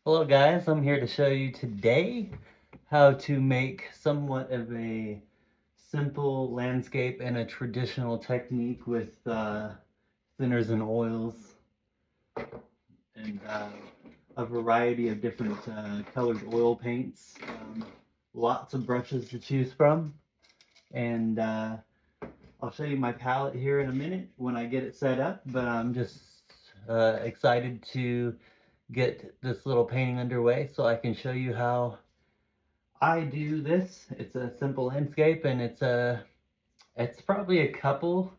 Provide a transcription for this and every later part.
Hello guys, I'm here to show you today how to make somewhat of a simple landscape and a traditional technique with thinners and oils and a variety of different colored oil paints. Lots of brushes to choose from, and I'll show you my palette here in a minute when I get it set up, but I'm just excited to get this little painting underway so I can show you how I do this. It's a simple landscape, and it's probably a couple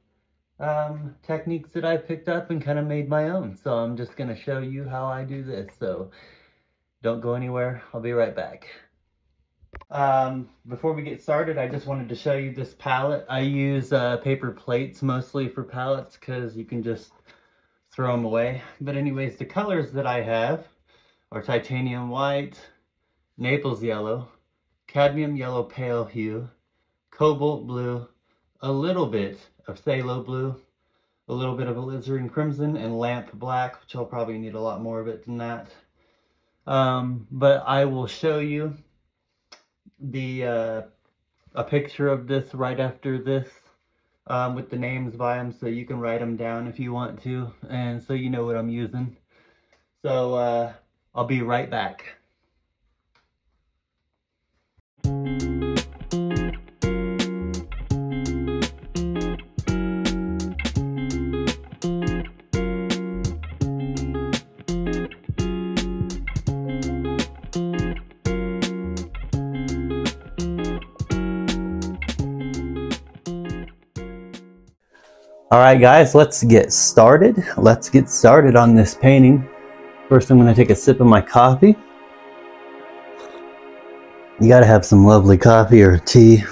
techniques that I picked up and kind of made my own. So I'm just going to show you how I do this. So don't go anywhere. I'll be right back. Before we get started, I just wanted to show you this palette. I use paper plates mostly for palettes because you can just throw them away. But anyways, the colors that I have are titanium white, Naples yellow, cadmium yellow pale hue, cobalt blue, a little bit of phthalo blue, a little bit of alizarin crimson, and lamp black, which I'll probably need a lot more of it than that. But I will show you a picture of this right after this with the names by them, so you can write them down if you want to, and so you know what I'm using. So I'll be right back. All right, guys, let's get started. Let's get started on this painting. First, I'm going to take a sip of my coffee. You got to have some lovely coffee or tea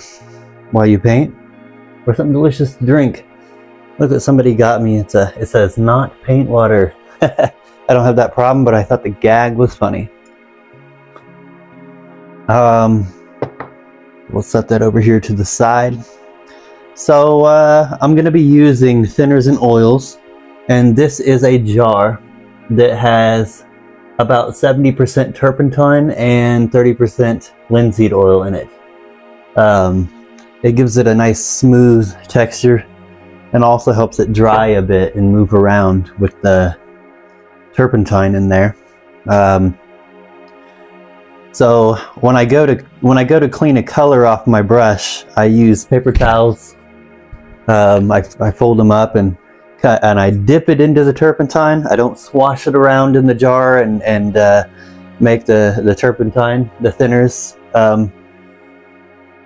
while you paint, or something delicious to drink. Look what somebody got me. It says not paint water. I don't have that problem, but I thought the gag was funny. We'll set that over here to the side. So I'm going to be using thinners and oils, and this is a jar that has about 70% turpentine and 30% linseed oil in it. It gives it a nice smooth texture and also helps it dry a bit and move around with the turpentine in there. So when I go to clean a color off my brush, I use paper towels. I fold them up and I dip it into the turpentine. I don't swash it around in the jar and make the turpentine, the thinners,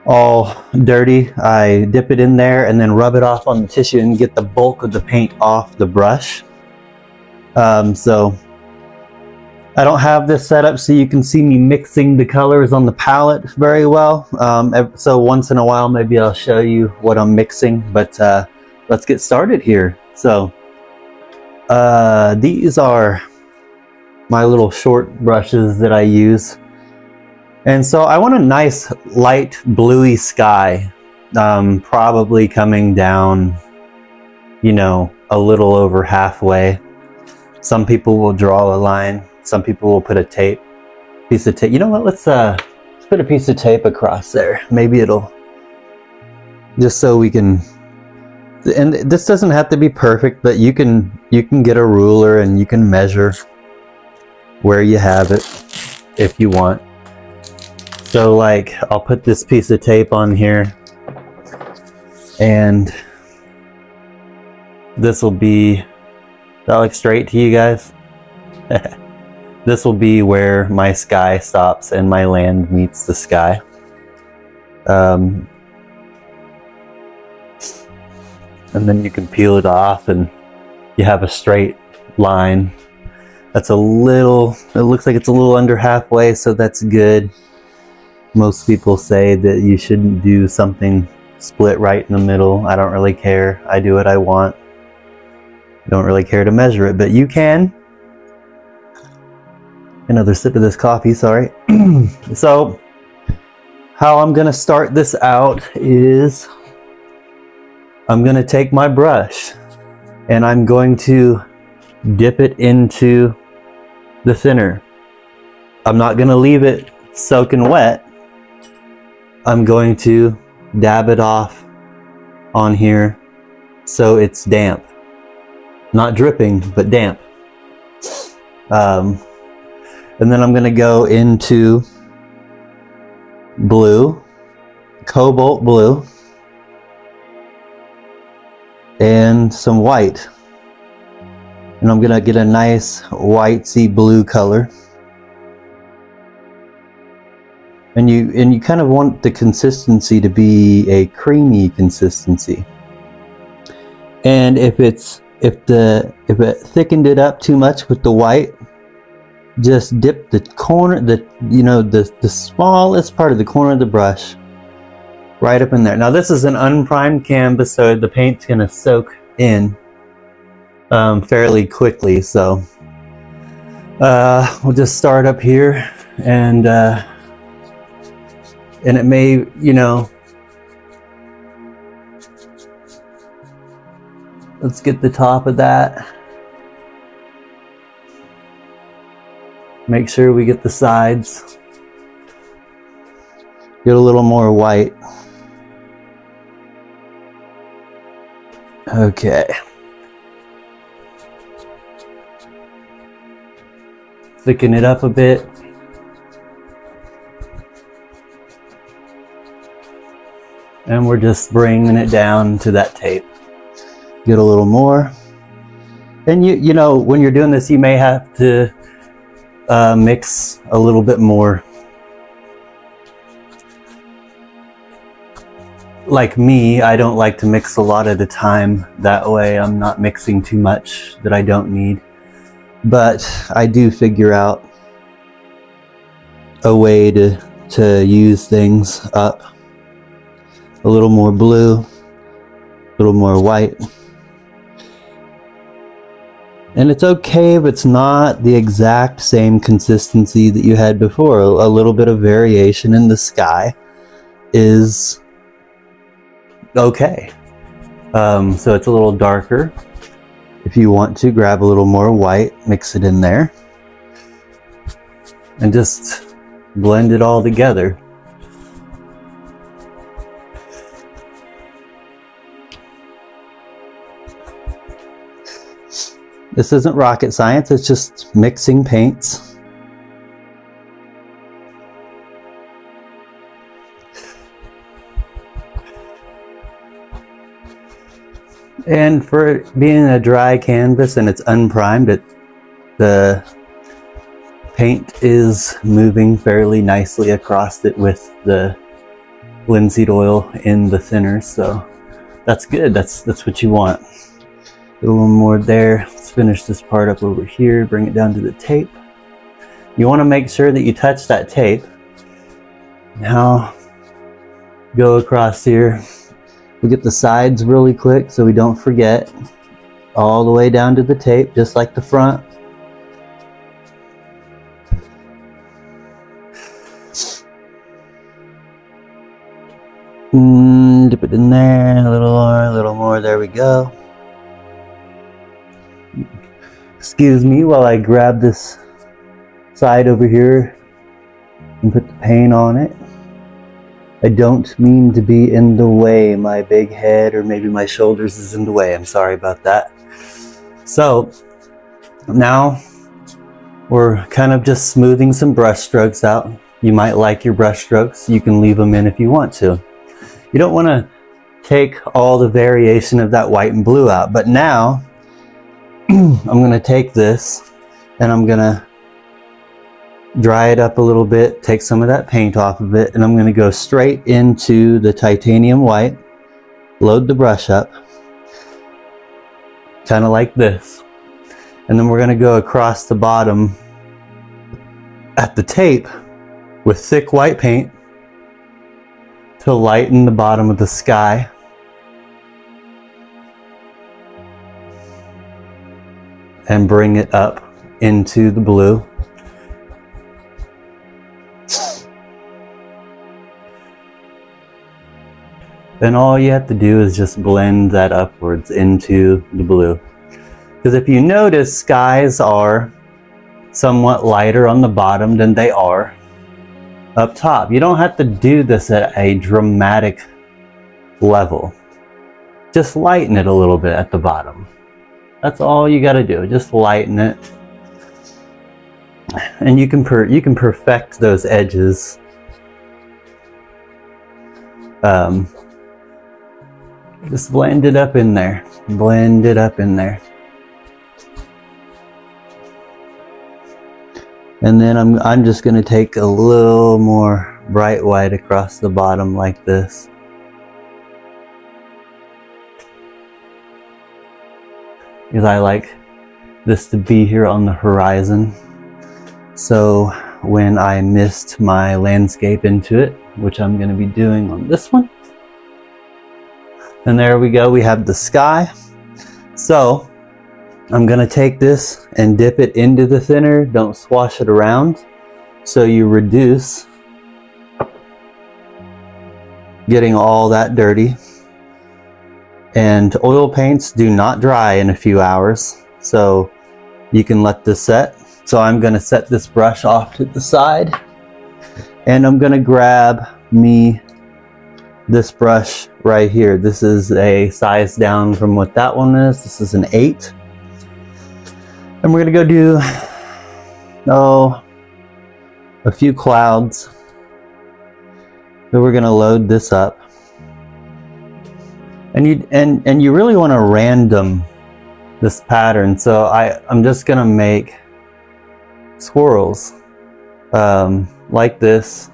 all dirty. I dip it in there and then rub it off on the tissue and get the bulk of the paint off the brush. So I don't have this set up so you can see me mixing the colors on the palette very well. So once in a while, maybe I'll show you what I'm mixing, but let's get started here. So these are my little short brushes that I use. And so I want a nice light bluey sky, probably coming down, you know, a little over halfway. Some people will draw a line. Some people will put a piece of tape. You know what? Let's put a piece of tape across there. Maybe it'll, just so we can. And this doesn't have to be perfect, but you can get a ruler and you can measure where you have it if you want. So like, I'll put this piece of tape on here, and this will be. Does that look straight to you guys? This will be where my sky stops and my land meets the sky. And then you can peel it off and you have a straight line. That's a little, it looks like it's a little under halfway, so that's good. Most people say that you shouldn't do something split right in the middle. I don't really care. I do what I want. I don't really care to measure it, but you can. Another sip of this coffee, sorry. So how I'm gonna start this out is I'm gonna take my brush and I'm going to dip it into the thinner. I'm not going to leave it soaking wet. I'm going to dab it off on here so it's damp. Not dripping, but damp. And then I'm going to go into blue, cobalt blue, and some white. And I'm going to get a nice whitey blue color. And you kind of want the consistency to be a creamy consistency. And if it thickened it up too much with the white, just dip the corner, the smallest part of the corner of the brush right up in there. Now this is an unprimed canvas, so the paint's gonna soak in fairly quickly. So we'll just start up here, and it may, let's get the top of that. Make sure we get the sides. Get a little more white. Okay. Thicken it up a bit. And we're just bringing it down to that tape. Get a little more. And you know, when you're doing this, you may have to mix a little bit more. Like me, I don't like to mix a lot at a time. That way I'm not mixing too much that I don't need. But I do figure out a way to use things up. A little more blue, a little more white. And it's okay if it's not the exact same consistency that you had before. A little bit of variation in the sky is okay. So it's a little darker. If you want to, grab a little more white, mix it in there, and just blend it all together. This isn't rocket science, it's just mixing paints. And for it being a dry canvas and it's unprimed, the paint is moving fairly nicely across it with the linseed oil in the thinners, so that's good. That's what you want. Get a little more there. Let's finish this part up over here, bring it down to the tape. You want to make sure that you touch that tape. Now go across here. We get the sides really quick so we don't forget. All the way down to the tape, just like the front. Dip it in there, a little more, there we go. Excuse me while I grab this side over here and put the paint on it. I don't mean to be in the way. My big head or maybe my shoulders is in the way. I'm sorry about that. So now we're kind of just smoothing some brush strokes out. You might like your brush strokes. You can leave them in if you want to. You don't want to take all the variation of that white and blue out. But now I'm going to take this and I'm going to dry it up a little bit, take some of that paint off of it, and I'm going to go straight into the titanium white, load the brush up, kind of like this. And then we're going to go across the bottom at the tape with thick white paint to lighten the bottom of the sky. And bring it up into the blue. Then all you have to do is just blend that upwards into the blue. Because if you notice, skies are somewhat lighter on the bottom than they are up top. You don't have to do this at a dramatic level. Just lighten it a little bit at the bottom. That's all you got to do. Just lighten it. And you can perfect those edges. Just blend it up in there. Blend it up in there. And then I'm just going to take a little more bright white across the bottom like this. Because I like this to be here on the horizon. So when I mist my landscape into it, which I'm going to be doing on this one. And there we go, we have the sky. So I'm going to take this and dip it into the thinner. Don't swash it around. So you reduce getting all that dirty. And oil paints do not dry in a few hours, so you can let this set. So I'm going to set this brush off to the side, and I'm going to grab me this brush right here. This is a size down from what that one is. This is an 8. And we're going to go do a few clouds. So we're going to load this up. And you really want to random this pattern. So I'm just going to make swirls like this.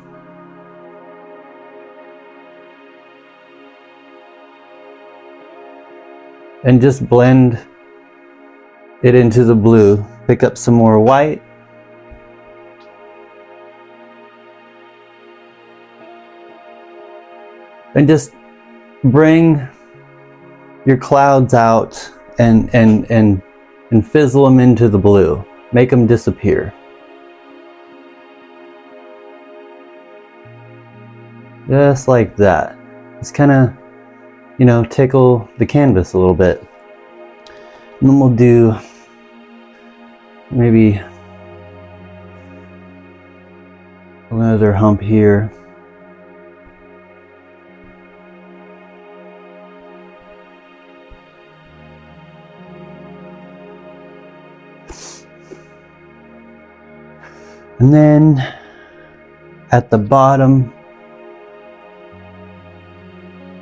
And just blend it into the blue. Pick up some more white. And just bring your clouds out and fizzle them into the blue. Make them disappear. Just like that. Just kind of, you know, tickle the canvas a little bit. And then we'll do maybe another hump here. And then at the bottom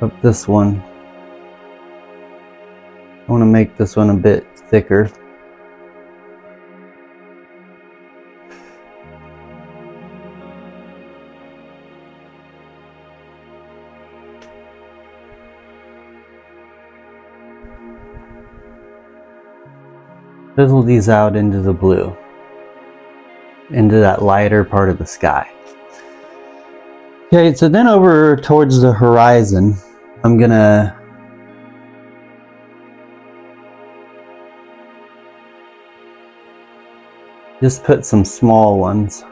of this one, I want to make this one a bit thicker. Fizzle these out into the blue, into that lighter part of the sky. Okay, so then over towards the horizon, I'm gonna just put some small ones.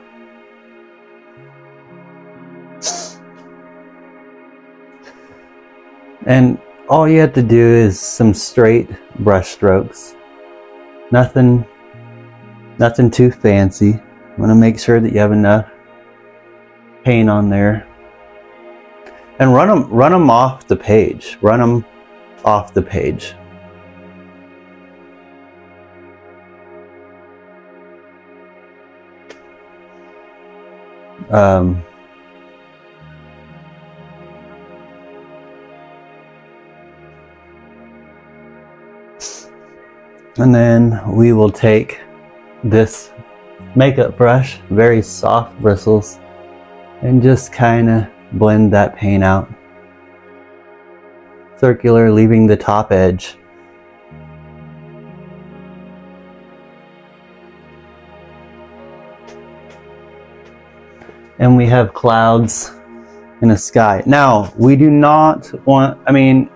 And all you have to do is some straight brush strokes. Nothing too fancy. You want to make sure that you have enough paint on there. And run them off the page. Run them off the page. And then we will take this makeup brush, very soft bristles, and just kind of blend that paint out. Circular, leaving the top edge. And we have clouds in the sky. Now, we do not want, I mean,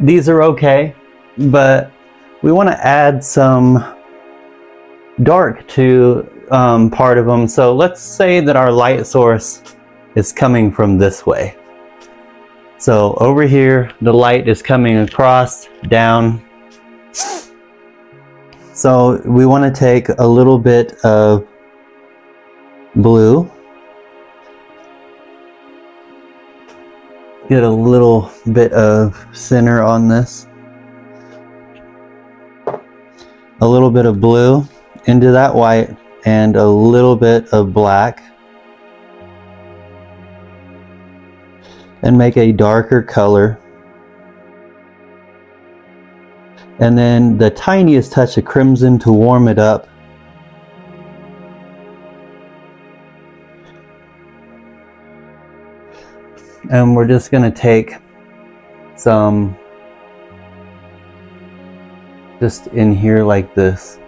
these are okay, but we want to add some dark to part of them. So let's say that our light source is coming from this way. So over here, the light is coming across, down. So we want to take a little bit of blue, get a little bit of center on this, a little bit of blue into that white, and a little bit of black, and make a darker color. And then the tiniest touch of crimson to warm it up. And we're just going to take some just in here like this.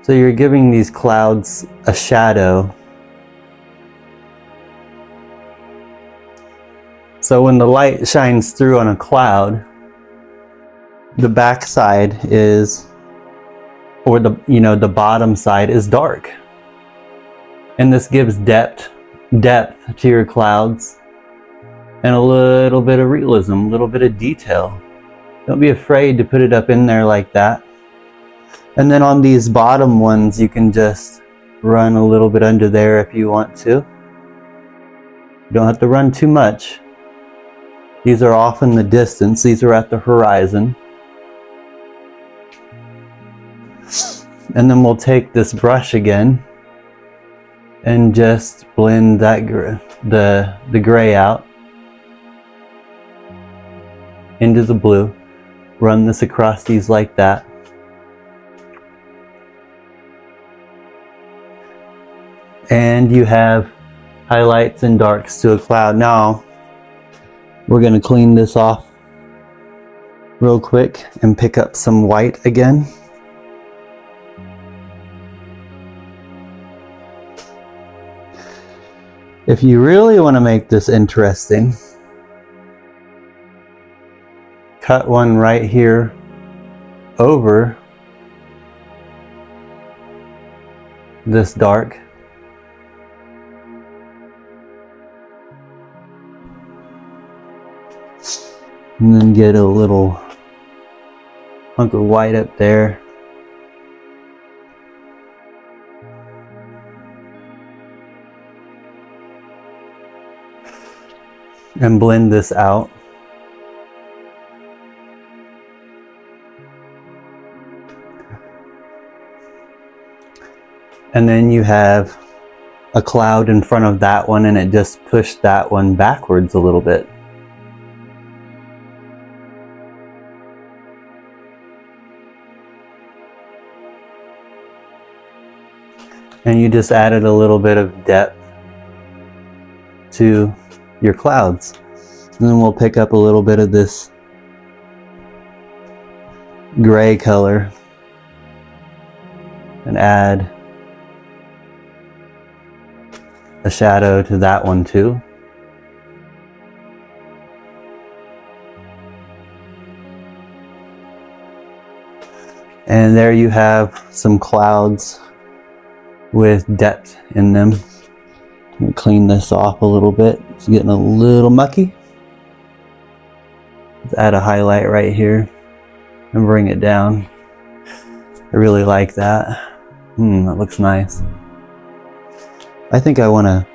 So you're giving these clouds a shadow. So when the light shines through on a cloud, the back side is, or the bottom side is dark. And this gives depth to your clouds and a little bit of realism, a little bit of detail. Don't be afraid to put it up in there like that. And then on these bottom ones, you can just run a little bit under there if you want to. You don't have to run too much. These are off in the distance. These are at the horizon. And then we'll take this brush again and just blend that the gray out into the blue. Run this across these like that. And you have highlights and darks to a cloud. Now we're going to clean this off real quick and pick up some white again. If you really want to make this interesting, cut one right here over this dark. And then get a little hunk of white up there. And blend this out. And then you have a cloud in front of that one, and it just pushed that one backwards a little bit. And you just added a little bit of depth to your clouds. And then we'll pick up a little bit of this gray color and add a shadow to that one too. And there you have some clouds with depth in them. Let me clean this off a little bit. It's getting a little mucky. Let's add a highlight right here and bring it down. I really like that. That looks nice. I think I want to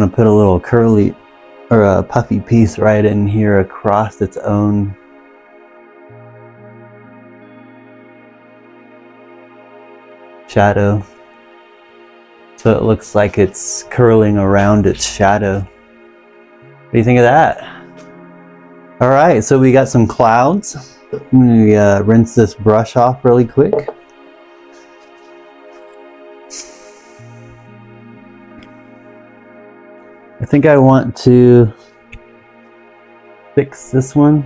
put a little curly or a puffy piece right in here across its own shadow. So it looks like it's curling around its shadow. What do you think of that? All right, so we got some clouds. I'm gonna rinse this brush off really quick. I think I want to fix this one.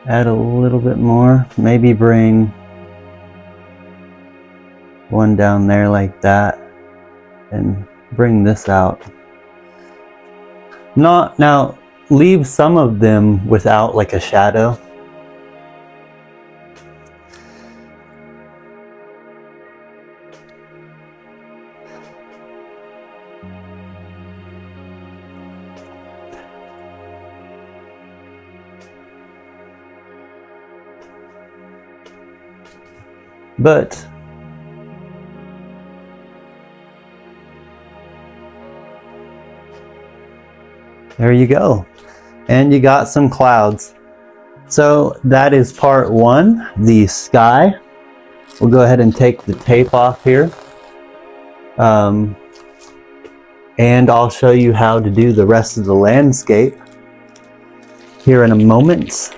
Add a little bit more. Maybe bring one down there like that. And bring this out. Now leave some of them without like a shadow. But there you go. And you got some clouds. So that is part one, the sky. We'll go ahead and take the tape off here. And I'll show you how to do the rest of the landscape here in a moment.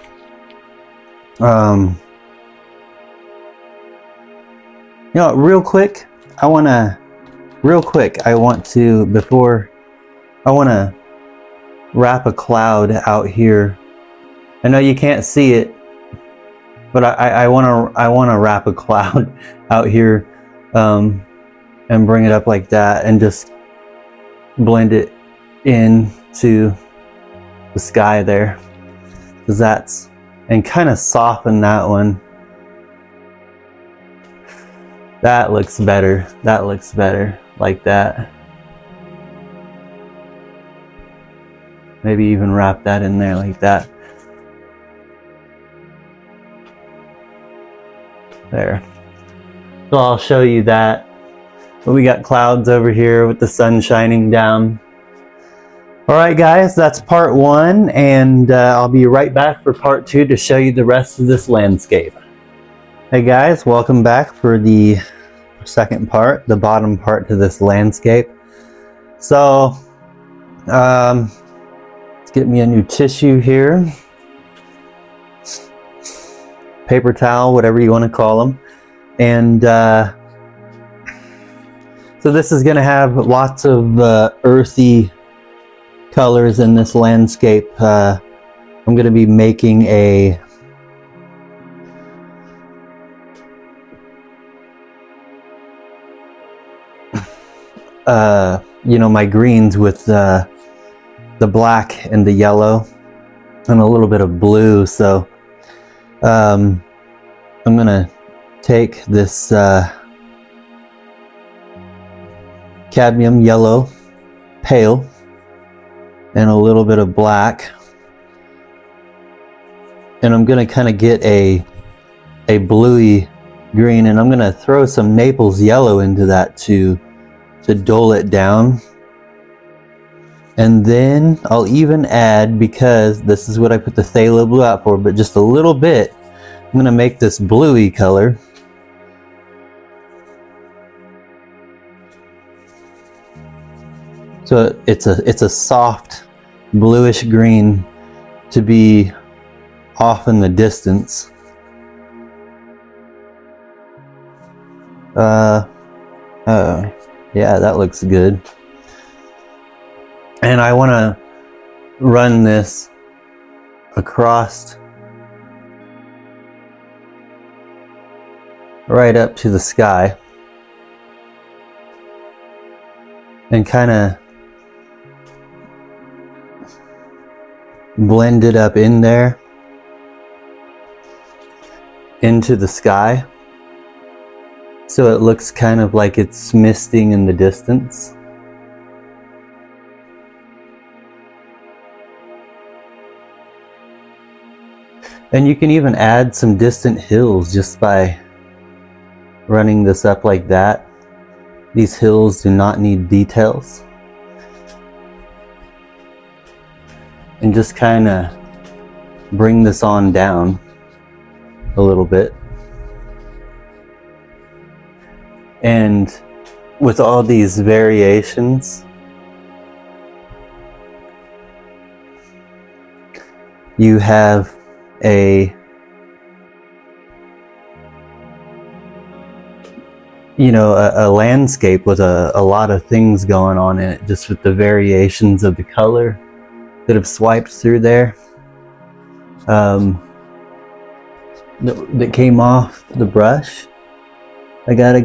You know, real quick, I want to wrap a cloud out here. I know you can't see it, but I want to wrap a cloud out here, and bring it up like that and just blend it into the sky there, because that's, and kind of soften that one. That looks better. That looks better like that. Maybe even wrap that in there like that. There. So I'll show you that. But we got clouds over here with the sun shining down. Alright guys, that's part one, and I'll be right back for part two to show you the rest of this landscape. Hey guys, welcome back for the second part, the bottom part to this landscape. So, let's get me a new tissue here. Paper towel, whatever you want to call them. And so this is going to have lots of earthy colors in this landscape. I'm going to be making a you know, my greens with the black and the yellow and a little bit of blue. So I'm gonna take this cadmium yellow pale and a little bit of black, and I'm gonna kind of get a bluey green, and I'm gonna throw some Naples yellow into that to dull it down. And then I'll even add, because this is what I put the phthalo blue out for, but just a little bit, I'm gonna make this bluey color. So it's a soft bluish green to be off in the distance. Yeah, that looks good. And I want to run this across right up to the sky and kind of blend it up in there into the sky, so it looks kind of like it's misting in the distance. And you can even add some distant hills just by running this up like that. These hills do not need details. And just kind of bring this on down a little bit. And with all these variations, you have a, you know, a landscape with a lot of things going on in it, just with the variations of the color that have swiped through there, that came off the brush. I gotta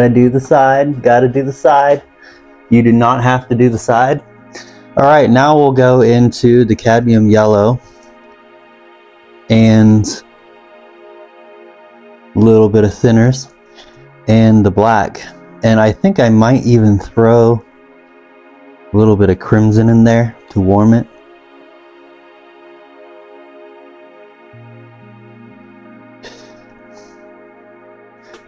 do the side, gotta do the side. You do not have to do the side. All right, now we'll go into the cadmium yellow and a little bit of thinners and the black. And I think I might even throw a little bit of crimson in there to warm it.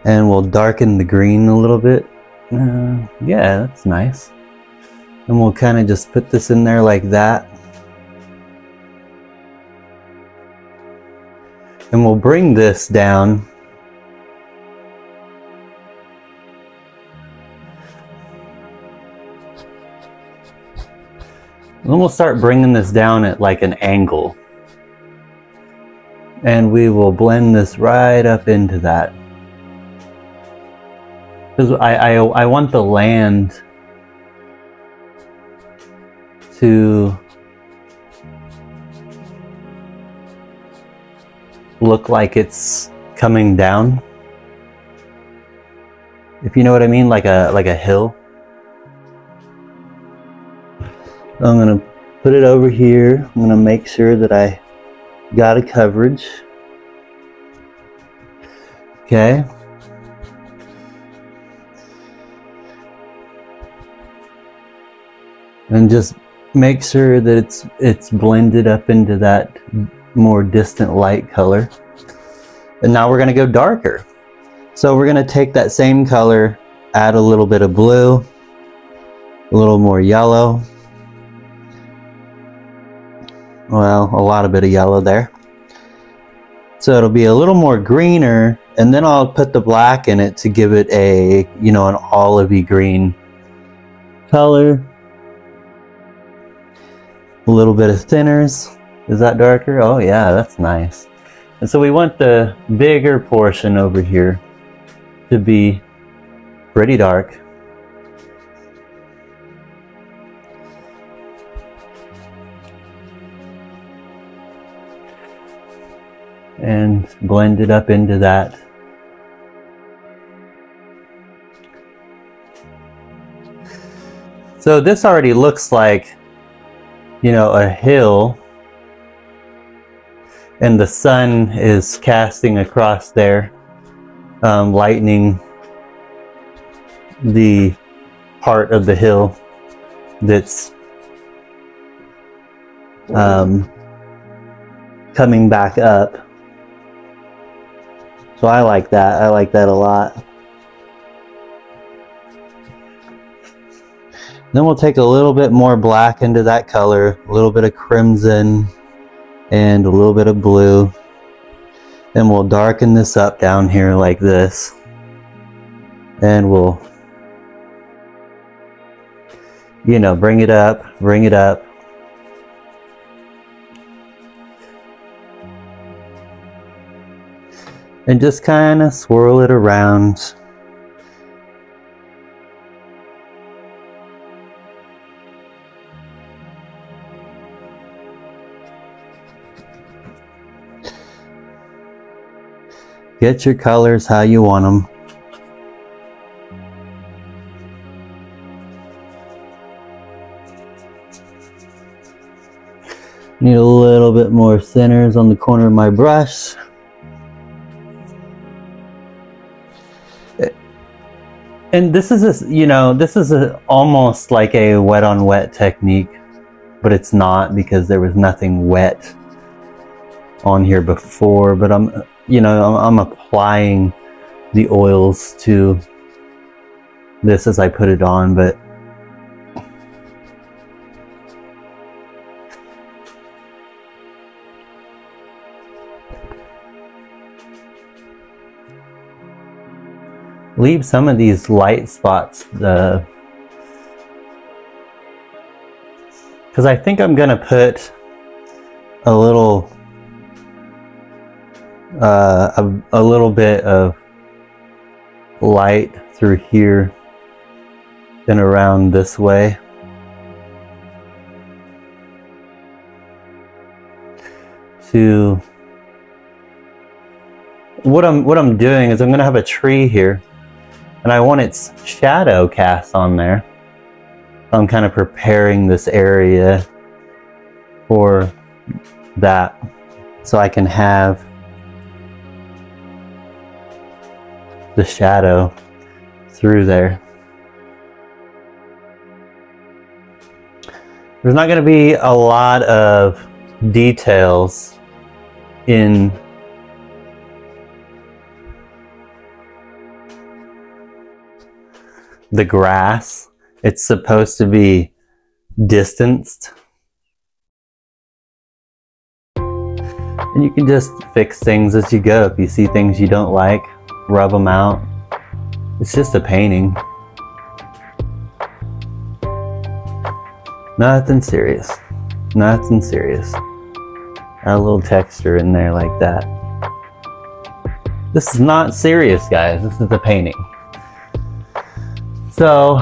And we'll darken the green a little bit. Yeah, that's nice. And we'll kind of just put this in there like that. And we'll bring this down. Then we'll start bringing this down at like an angle. And we will blend this right up into that. Because I want the land to look like it's coming down. If you know what I mean, like a hill. I'm gonna put it over here. I'm gonna make sure that I got a coverage. Okay. And just make sure that it's blended up into that more distant light color. And now we're gonna go darker. So we're gonna take that same color, add a little bit of blue, a little more yellow. Well, a lot of bit of yellow there. So it'll be a little more greener, and then I'll put the black in it to give it a, you know, an olivey green color. A little bit of thinners. Is that darker? Oh yeah, that's nice. And so we want the bigger portion over here to be pretty dark. And blend it up into that. So this already looks like, you know, a hill, and the sun is casting across there, lightening the part of the hill that's coming back up. So I like that. I like that a lot. Then we'll take a little bit more black into that color, a little bit of crimson, and a little bit of blue. And we'll darken this up down here like this. And we'll, you know, bring it up, bring it up. And just kind of swirl it around. Get your colors how you want them. Need a little bit more thinners on the corner of my brush. And this is a, you know, this is almost like a wet on wet technique, but it's not, because there was nothing wet on here before. But I'm, you know, I'm applying the oils to this as I put it on, but leave some of these light spots, because I think I'm gonna put a little bit of light through here and around this way. To what I'm doing is I'm gonna have a tree here, and I want its shadow cast on there. I'm kind of preparing this area for that, so I can have the shadow through there. There's not going to be a lot of details in the grass. It's supposed to be distanced. And you can just fix things as you go. If you see things you don't like, rub them out. It's just a painting. Nothing serious. Nothing serious. Add a little texture in there like that. This is not serious, guys. This is a painting. So,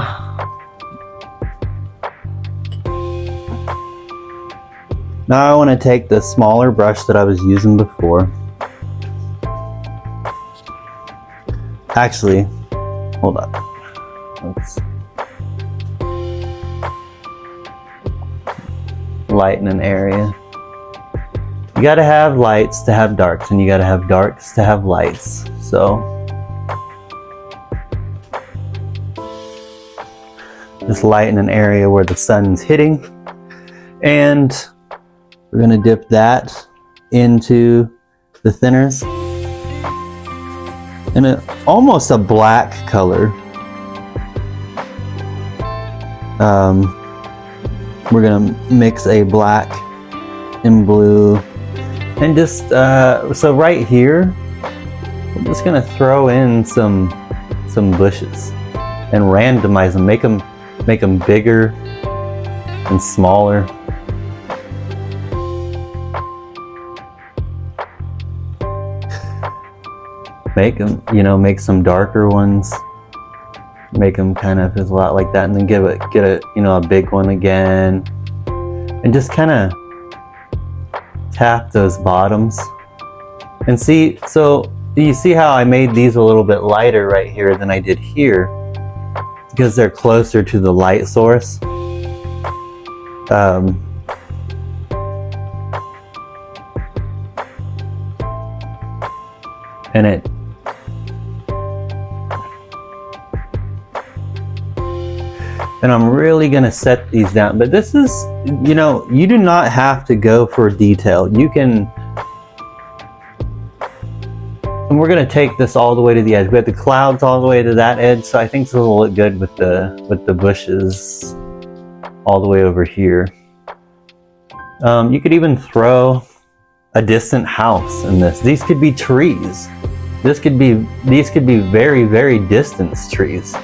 now I want to take the smaller brush that I was using before. Actually, hold up. Let's lighten an area. You gotta have lights to have darks, and you gotta have darks to have lights. So, just lighten an area where the sun's hitting, and we're gonna dip that into the thinners in almost a black color. We're gonna mix a black and blue, and just so right here, we're just gonna throw in some bushes and randomize them, make them bigger and smaller. Make some darker ones. Make them kind of a lot like that, and then get a big one again, and just kind of tap those bottoms. And see, so you see how I made these a little bit lighter right here than I did here, because they're closer to the light source. And I'm really gonna set these down, but this is, you do not have to go for detail. You can, and we're gonna take this all the way to the edge. We have the clouds all the way to that edge, so I think this will look good with the bushes all the way over here. You could even throw a distant house in this. These could be trees. These could be very, very distant trees.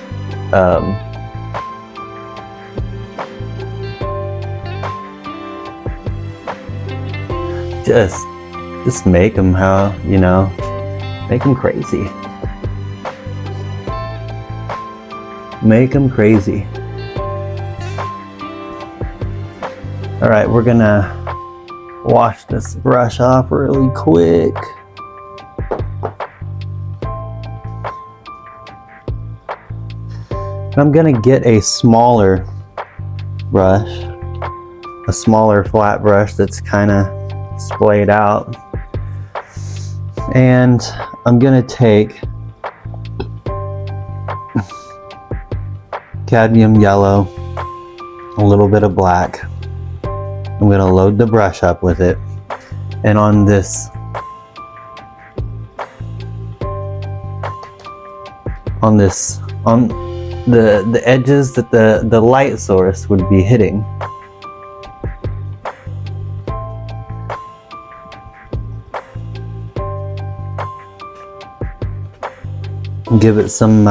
Just make them make them crazy. Make them crazy. All right, we're gonna wash this brush off really quick. I'm gonna get a smaller brush, a smaller flat brush that's kind of splayed out, and I'm gonna take cadmium yellow, a little bit of black. I'm gonna load the brush up with it, and on the edges that the light source would be hitting, give it some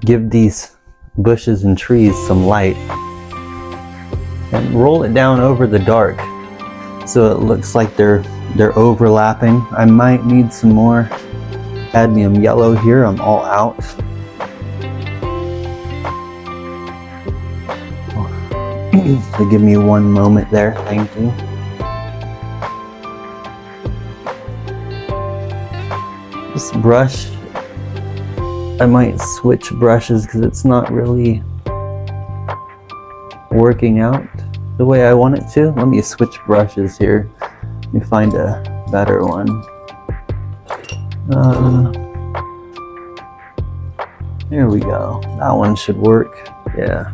give these bushes and trees some light, and roll it down over the dark so it looks like they're overlapping. I might need some more cadmium yellow here. I'm all out. So give me one moment there. Thank you. This brush, I might switch brushes because it's not really working out the way I want it to. Let me switch brushes here. Let me find a better one. There we go. That one should work. Yeah.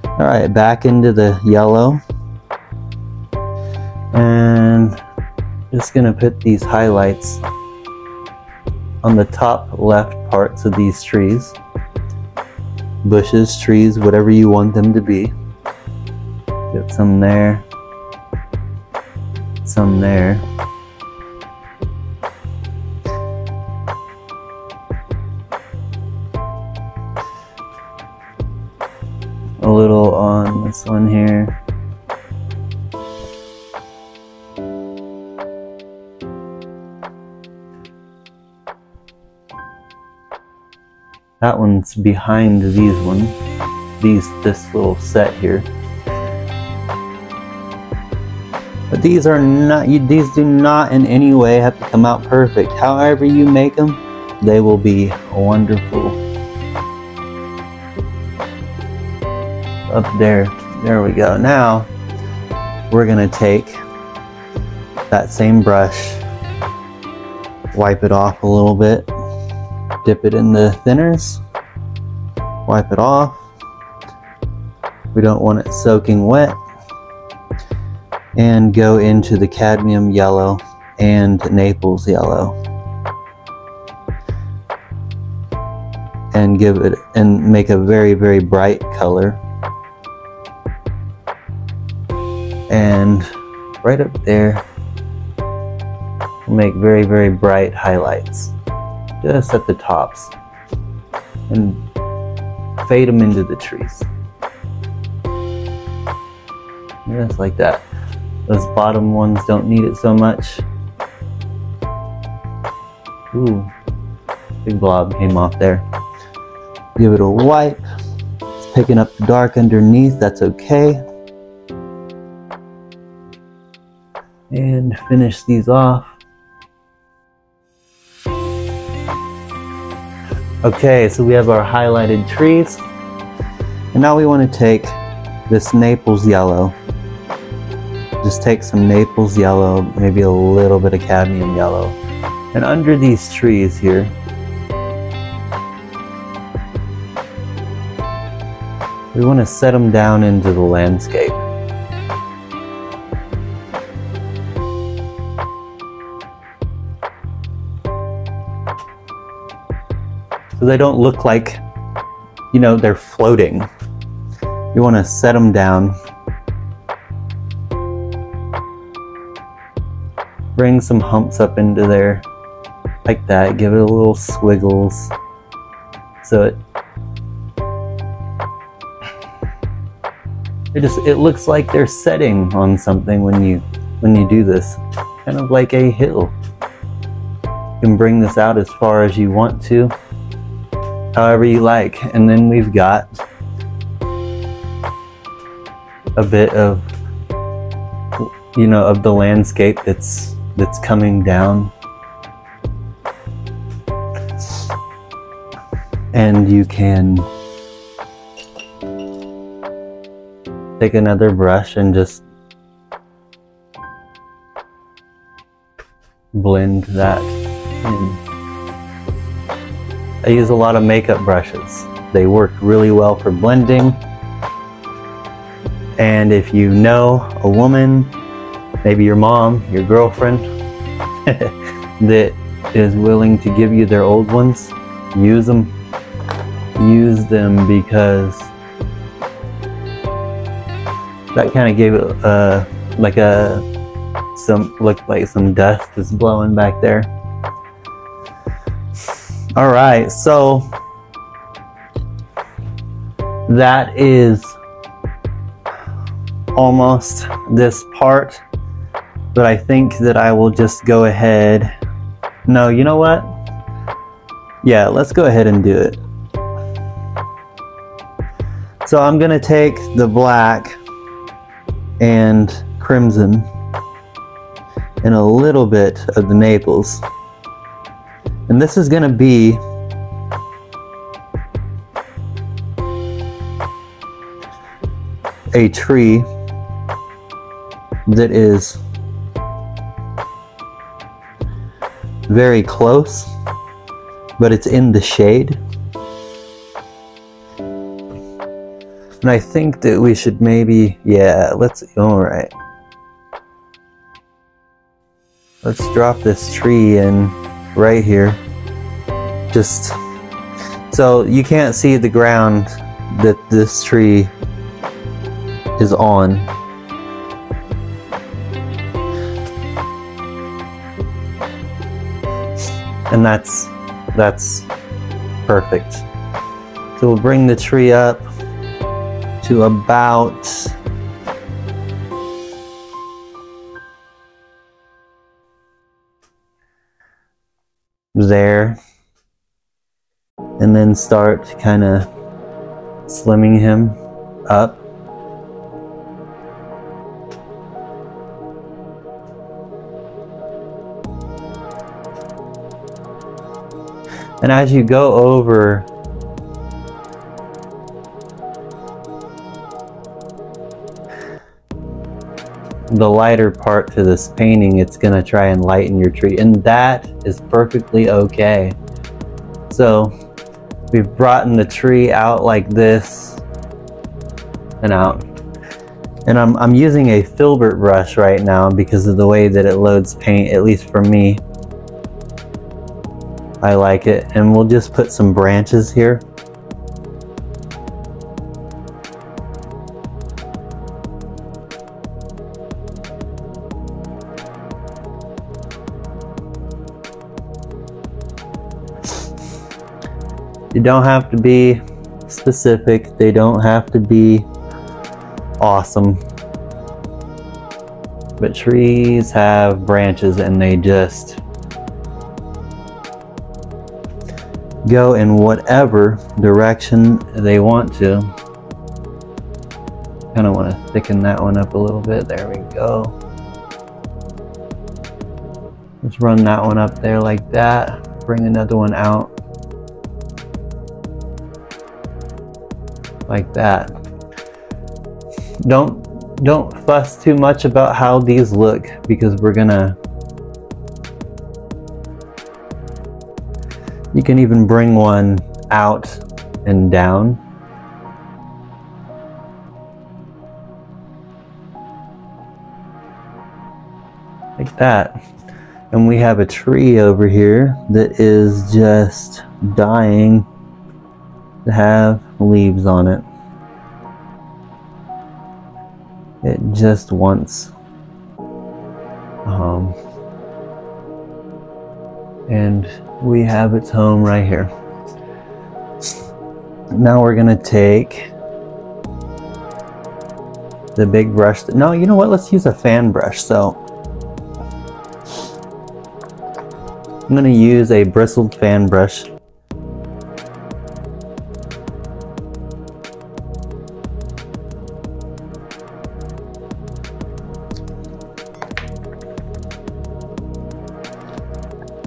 All right, back into the yellow. And Just gonna put these highlights on the top left parts of these trees. Bushes, trees, whatever you want them to be. Get some there. Some there. A little on this one here. That one's behind these ones. This little set here. But these are not, these do not in any way have to come out perfect. However you make them, they will be wonderful. Up there, there we go. Now, we're gonna take that same brush, wipe it off a little bit, dip it in the thinners, wipe it off. We don't want it soaking wet. And go into the cadmium yellow and Naples yellow. And give it, and make a very, very bright color. And right up there, make very, very bright highlights. Just at the tops. And fade them into the trees. Just like that. Those bottom ones don't need it so much. Ooh, big blob came off there. Give it a wipe. It's picking up the dark underneath, that's okay. And finish these off. Okay, so we have our highlighted trees. And now we want to take this Naples yellow. Just take some Naples yellow, maybe a little bit of cadmium yellow. And under these trees here, we want to set them down into the landscape. So they don't look like, you know, they're floating. You want to set them down. Bring some humps up into there, like that. Give it a little squiggles, so it looks like they're setting on something when you do this, kind of like a hill. You can bring this out as far as you want to, however you like, and then we've got a bit of, you know, of the landscape that's coming down. And you can take another brush and just blend that in. I use a lot of makeup brushes. They work really well for blending. And if you know a woman, maybe your mom, your girlfriend, that is willing to give you their old ones, use them. Use them, because that kind of gave it looked like some dust is blowing back there. All right, so that is almost this part. But I think that I will just go ahead. No, you know what? Yeah, let's go ahead and do it. So I'm gonna take the black and crimson and a little bit of the Naples. And this is gonna be a tree that is very close, but it's in the shade. And I think that we should maybe, yeah, let's, all right. let's drop this tree in right here. Just so you can't see the ground that this tree is on. And that's perfect. So we'll bring the tree up to about there, and then start kind of slimming him up. And as you go over the lighter part to this painting, it's going to try and lighten your tree, and that is perfectly okay. So we've brought the tree out like this and out, and I'm using a filbert brush right now because of the way that it loads paint, at least for me. I like it, and we'll just put some branches here. You don't have to be specific, they don't have to be awesome, but trees have branches and they just go in whatever direction they want to. Kind of want to thicken that one up a little bit. There we go. Let's run that one up there like that. Bring another one out like that. Don't fuss too much about how these look, because you can even bring one out and down. Like that. And we have a tree over here that is just dying to have leaves on it. It just wants and we have its home right here. Now we're gonna take the big brush. No, you know what? Let's use a fan brush. So I'm gonna use a bristled fan brush.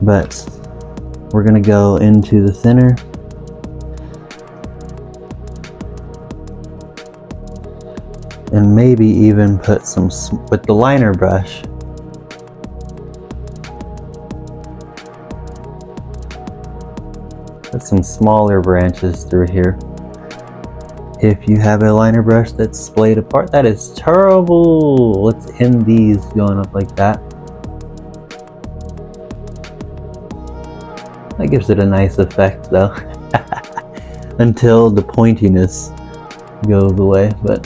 But we're gonna go into the center and maybe even put some, with the liner brush, put some smaller branches through here. If you have a liner brush that's splayed apart, that is terrible. Let's end these going up like that. That gives it a nice effect though, until the pointiness goes away, but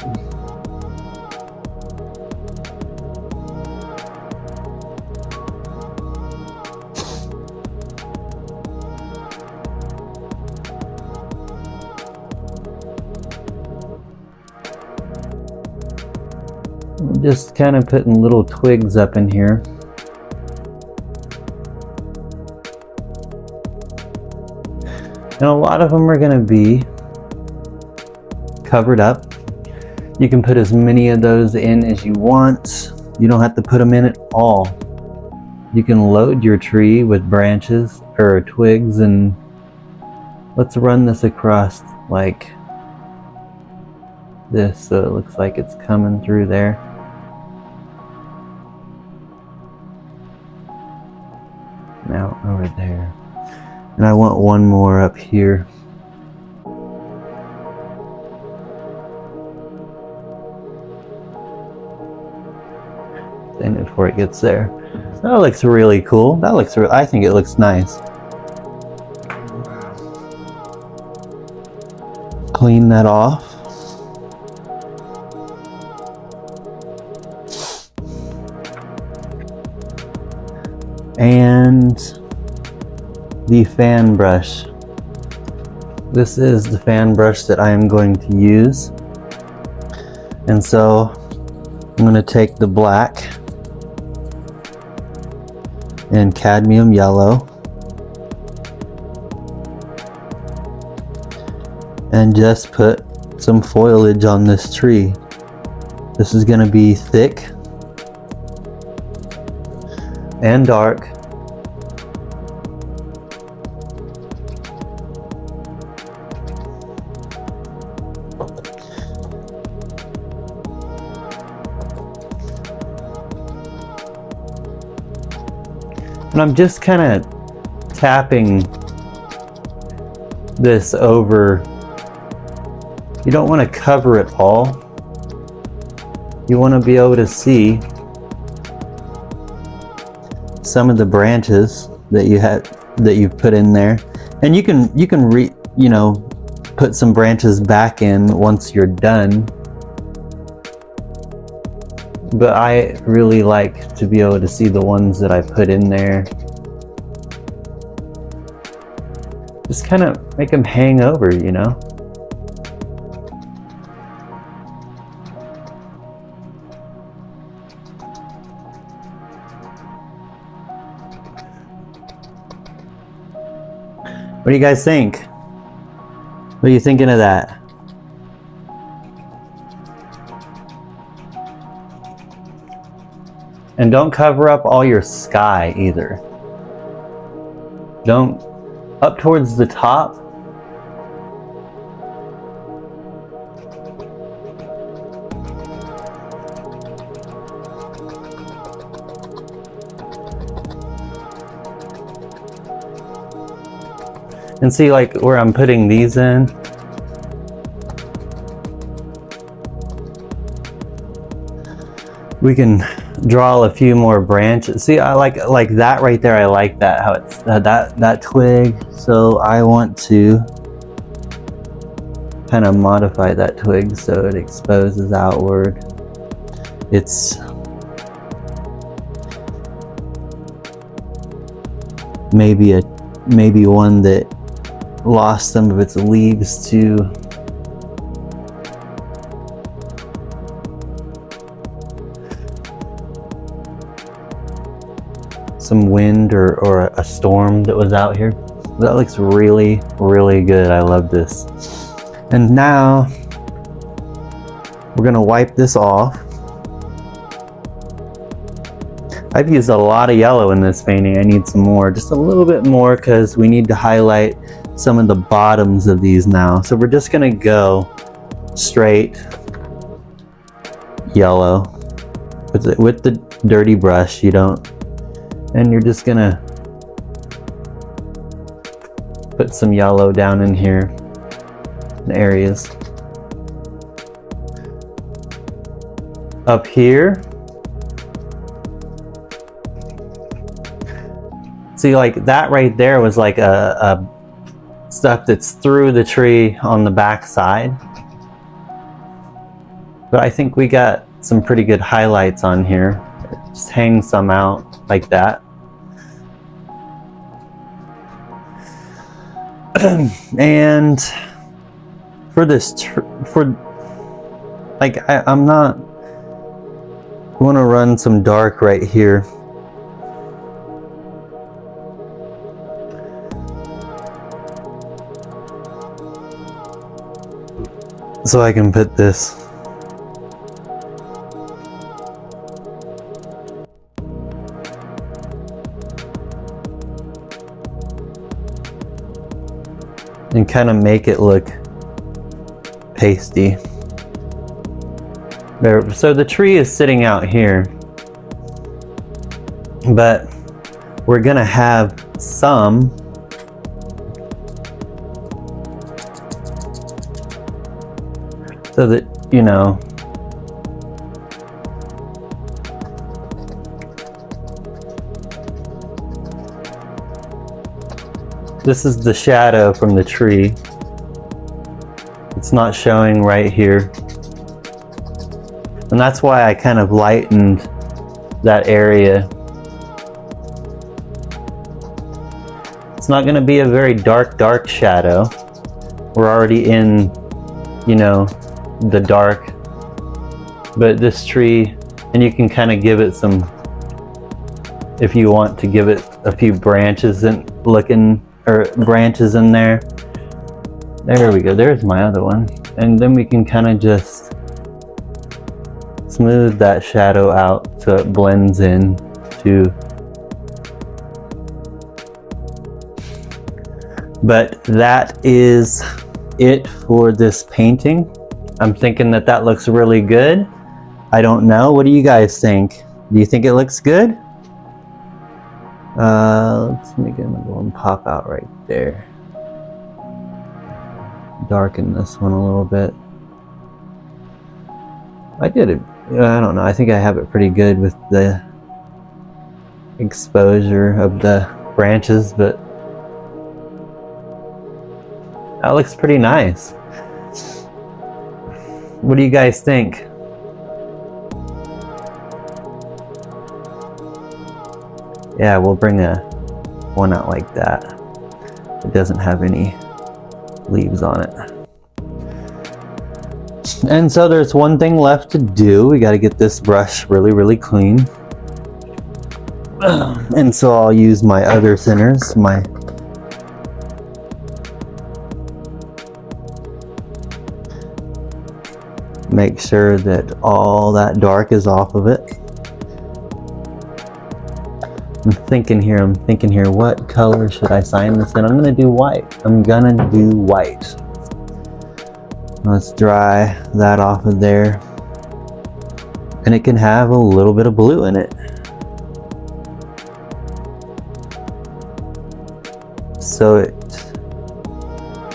I'm just kind of putting little twigs up in here. And a lot of them are going to be covered up. You can put as many of those in as you want. You don't have to put them in at all. You can load your tree with branches or twigs, and let's run this across like this so it looks like it's coming through there. Now over there. And I want one more up here. Then before it gets there. That looks really cool. That looks, I think it looks nice. Clean that off. And the fan brush. This is the fan brush that I am going to use. And so I'm going to take the black and cadmium yellow and just put some foliage on this tree. This is going to be thick and dark. And I'm just kind of tapping this over. You don't want to cover it all. You want to be able to see some of the branches that you've put in there, and you can put some branches back in once you're done. But I really like to be able to see the ones that I put in there. Just kind of make them hang over, you know? What do you guys think? What are you thinking of that? And don't cover up all your sky either. Don't, up towards the top. And see like where I'm putting these in. We can draw a few more branches. See, I like that right there. I like that, how it's that twig. So I want to kind of modify that twig so it exposes outward. It's maybe one that lost some of its leaves to some wind or a storm that was out here. That looks really, really good. I love this. And now we're gonna wipe this off. I've used a lot of yellow in this painting. I need some more, just a little bit more, because we need to highlight some of the bottoms of these now. So we're just gonna go straight yellow with the dirty brush. And you're just gonna put some yellow down in here in areas. Up here, see, like that right there was like a stuff that's through the tree on the back side. But I think we got some pretty good highlights on here. Just hang some out like that. And for this, I'm not, I want to run some dark right here. So I can put this and kind of make it look pasty. There, so the tree is sitting out here, but we're gonna have some so that, you know, This is the shadow from the tree. It's not showing right here. And that's why I kind of lightened that area. It's not going to be a very dark shadow. We're already in, you know, the dark. But this tree, and you can kind of give it some, if you want to give it a few branches and branches in there. There we go, there's my other one. And then we can kind of just smooth that shadow out so it blends in to. But that is it for this painting. I'm thinking that that looks really good. I don't know, what do you guys think? Do you think it looks good? Let's make it go and pop out right there. Darken this one a little bit. I did it, I don't know, I think I have it pretty good with the exposure of the branches, but that looks pretty nice. What do you guys think? Yeah, we'll bring one out like that. It doesn't have any leaves on it. And so there's one thing left to do. We got to get this brush really clean. And so I'll use my other thinners, make sure that all that dark is off of it. I'm thinking here, what color should I sign this in? I'm gonna do white. Let's dry that off of there. And it can have a little bit of blue in it. So it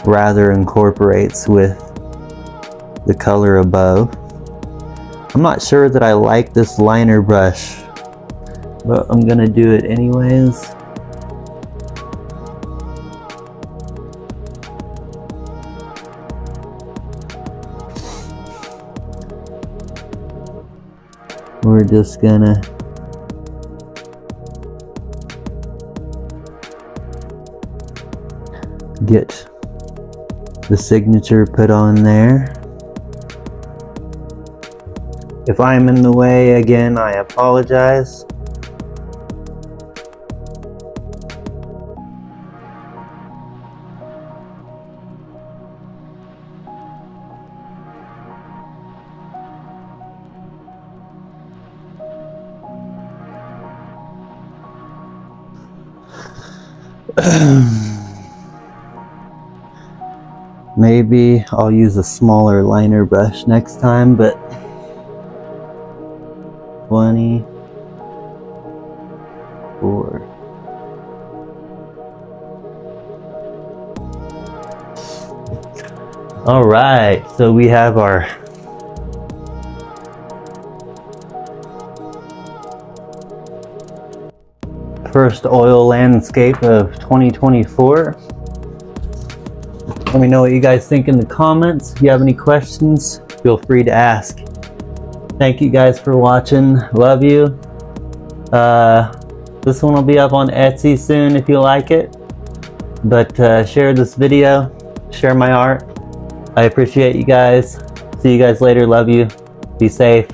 rather incorporates with the color above. I'm not sure that I like this liner brush, but I'm gonna do it anyways. We're just gonna get the signature put on there. If I'm in the way again, I apologize. Maybe I'll use a smaller liner brush next time, but 24. All right, so we have our first oil landscape of 2024. Let me know what you guys think in the comments. If you have any questions, feel free to ask. Thank you guys for watching. Love you. This one will be up on Etsy soon if you like it. But share this video, share my art. I appreciate you guys. See you guys later. Love you. Be safe.